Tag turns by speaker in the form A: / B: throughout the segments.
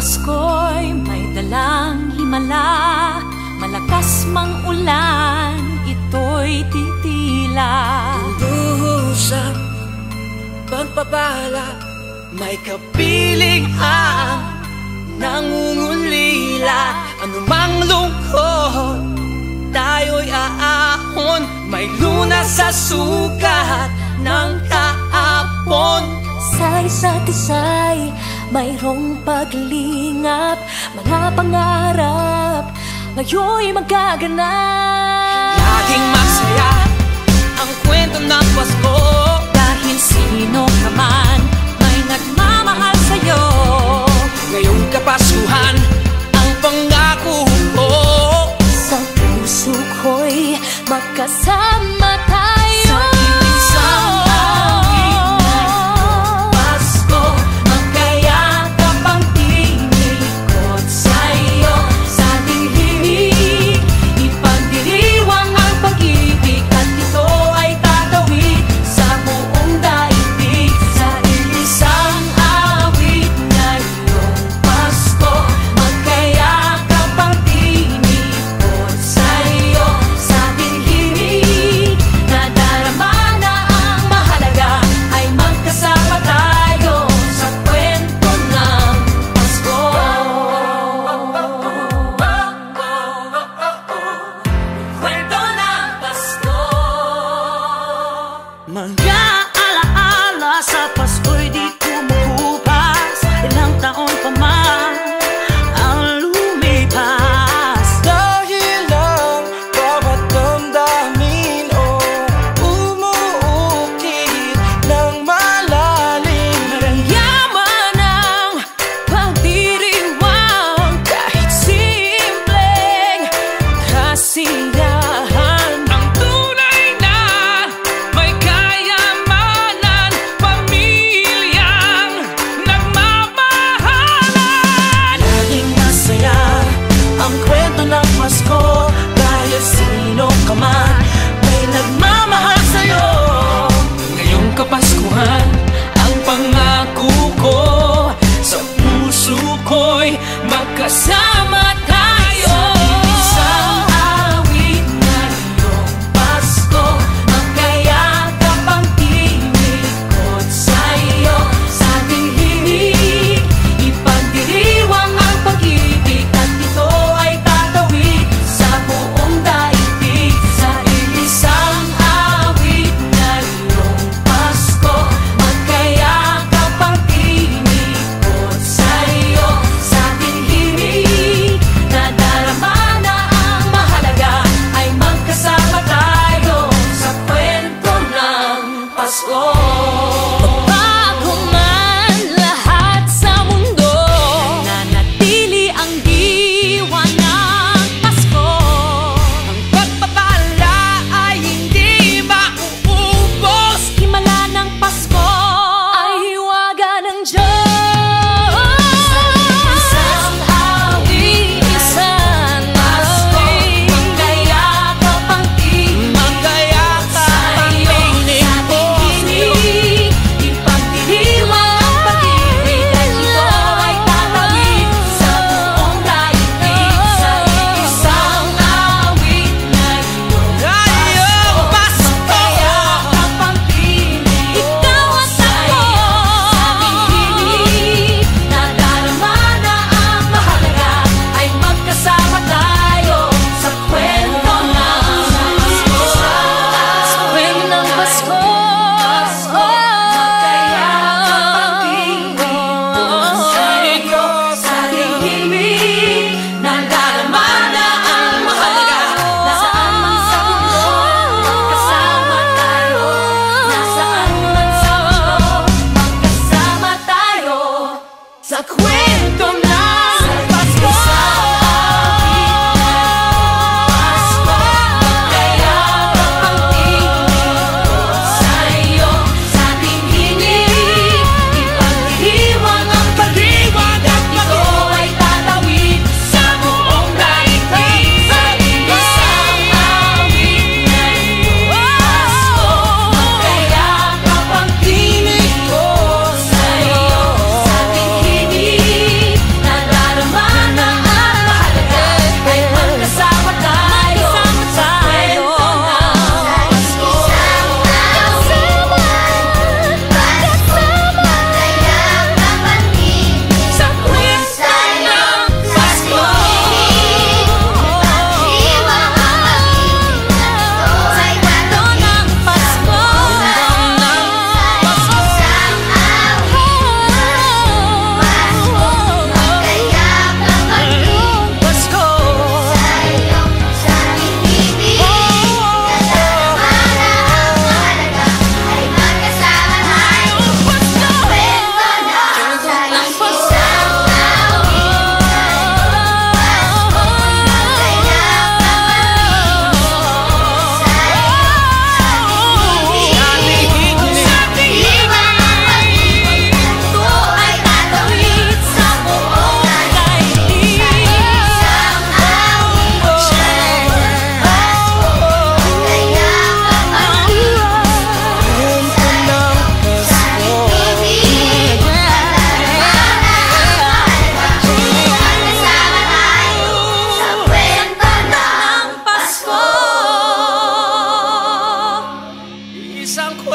A: Pasko'y may dalang himala, malakas mang ulan, ito'y titila.
B: Duhusap, pagpapala, may kapiling ang nangungulila. Anumang lungkot, tayo'y aahon, may lunas sa sukat ng kahapon.
A: Sa isa't isa'y mayroong paglingap, mga pangarap ngayon'y magaganap.
B: Laging masaya ang kwento ng Pasko,
A: dahil sino ka man may nagmamahal sa'yo.
B: ngayong Kapaskuhan ang pangako ko,
A: Sa puso ko'y magkasama tayo.
B: sa isang awit ngayong Pasko,
A: magkayakap ang tinikot sa'yo. Sa ating himig, ipagdiriwang ang pag-ibig, at ito ay tatawid sa buong daigdig. Sa isang awit ngayong Pasko, magkayakap ang tinikot sa'yo. Sa ating himig, nadarama na ang mahalaga, ay magkasama tayo sa kwento ng Pasko. Kwento ng Pasko.
B: mga alaala sa Pasko'y di kumukupas. Ilang taon pa man ang lumipas, dahil ang bawat damdamin umuukit ng malalim.
A: Maramyaman ang pagdiriwang, kahit simpleng kasiyahan.
B: Ang tunay na may kayamanan, pamilyang nagmamahalan. Laging masaya ang kwento ng Pasko, dahil sino ka man may nagmamahal sa'yo. Ngayong Kapaskuhan ang pangako ko, sa puso ko'y magkasama tayo.
A: Isang awit ngayong Pasko, magkayakap ang tinikot sa'yo. Sa ating himig, ipagdiriwang ang pag-ibig, at ito ay tatawid sa buong daigdig. Sa isang awit ngayong Pasko, magkayakap ang tinikot sa'yo. Sa ating himig, nadarama na ang mahalaga, ay magkasama tayo sa kwento ng Pasko. Magbago man lahat sa mundo, nananatili ang diwa ng Pasko.
B: Ang pagpapala ay hindi mauubos,
A: Himala ng Pasko ay hiwaga ng Diyos. Isang awit, isang awit, magkayakap ang tinig
B: magkayakap ang
A: sa'yo.
B: tinig
A: Sa ating
B: ko.
A: himig,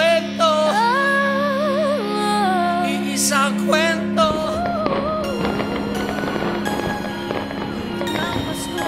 B: kwento, iisang kwento ng Pasko.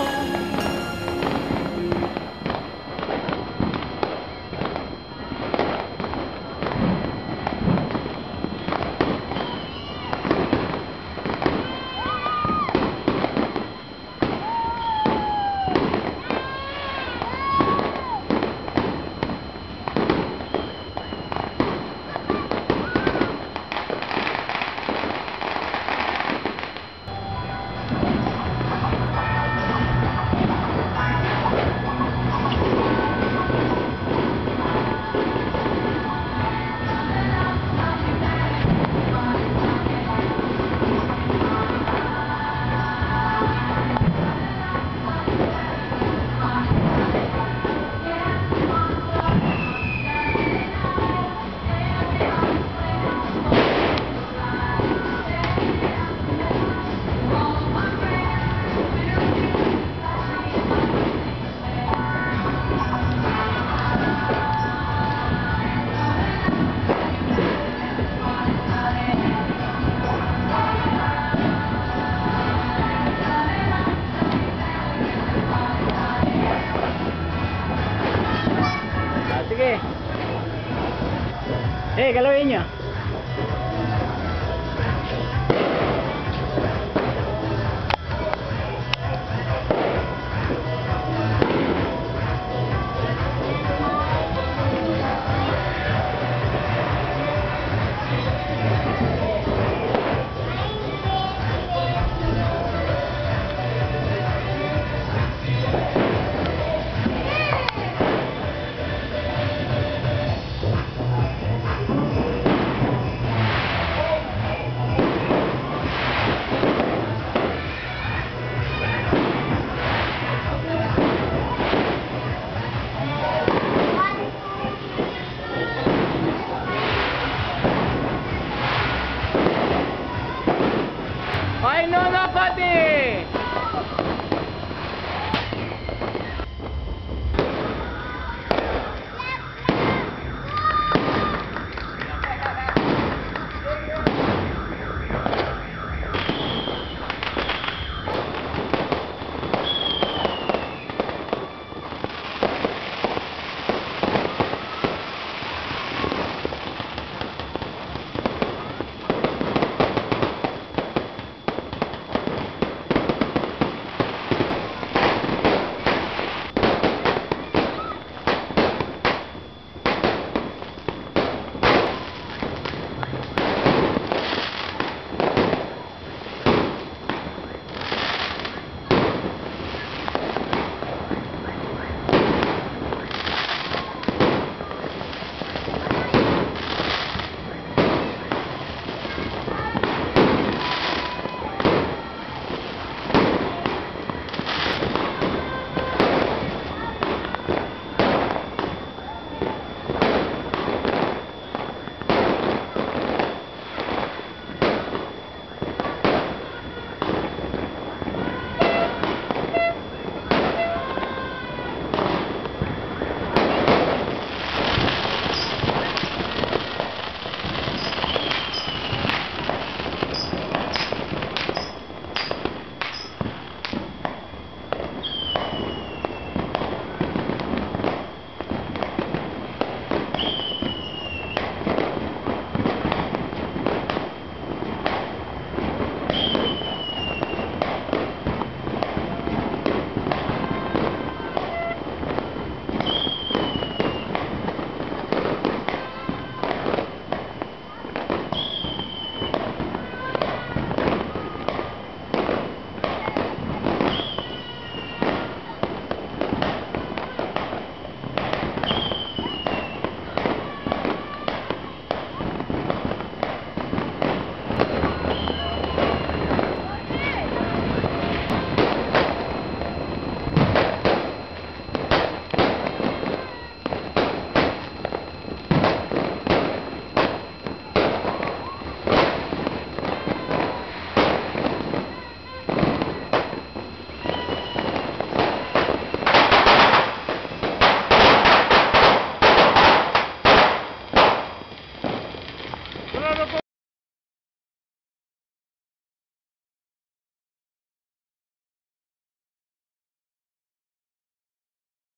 C: Sige. Galawin nyo.